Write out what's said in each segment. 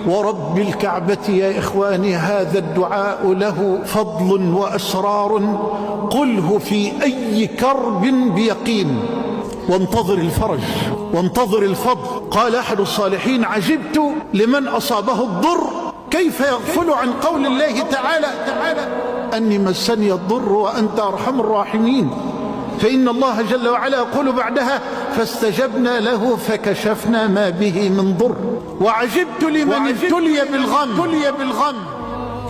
ورب الكعبة يا إخواني هذا الدعاء له فضل وأسرار، قله في أي كرب بيقين وانتظر الفرج وانتظر الفضل. قال أحد الصالحين: عجبت لمن أصابه الضر كيف يغفل عن قول الله تعالى أني مسني الضر وأنت أرحم الراحمين. فإن الله جل وعلا يقول بعدها: فاستجبنا له فكشفنا ما به من ضر. وعجبت لمن ابتلي بالغم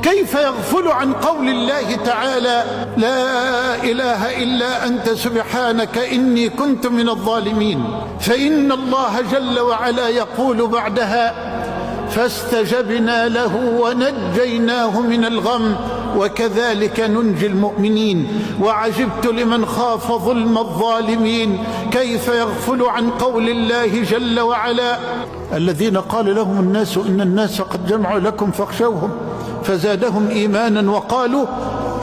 كيف يغفل عن قول الله تعالى: لا إله إلا أنت سبحانك إني كنت من الظالمين. فإن الله جل وعلا يقول بعدها: فاستجبنا له ونجيناه من الغم وكذلك ننجي المؤمنين. وعجبت لمن خاف ظلم الظالمين كيف يغفل عن قول الله جل وعلا: الذين قال لهم الناس إن الناس قد جمعوا لكم فاخشوهم فزادهم إيمانا وقالوا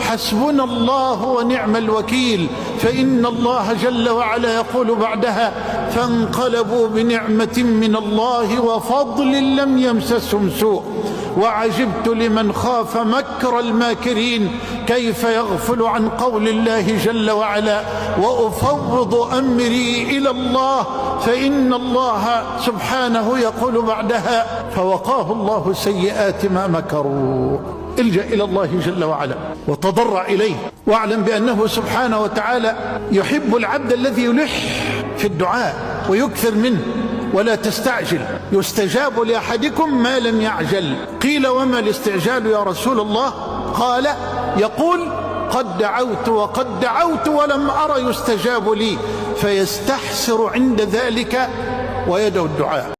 حسبنا الله ونعم الوكيل. فإن الله جل وعلا يقول بعدها: فانقلبوا بنعمة من الله وفضل لم يمسسهم سوء. وعجبت لمن خاف مكر الماكرين كيف يغفل عن قول الله جل وعلا: وأفوض أمري إلى الله. فإن الله سبحانه يقول بعدها: فوقاه الله سيئات ما مكروا. الجأ إلى الله جل وعلا وتضرع إليه، واعلم بأنه سبحانه وتعالى يحب العبد الذي يلح في الدعاء ويكثر منه. ولا تستعجل، يستجاب لأحدكم ما لم يعجل. قيل: وما الاستعجال يا رسول الله؟ قال: يقول: قد دعوت وقد دعوت ولم أر يستجاب لي، فيستحسر عند ذلك ويدعو الدعاء.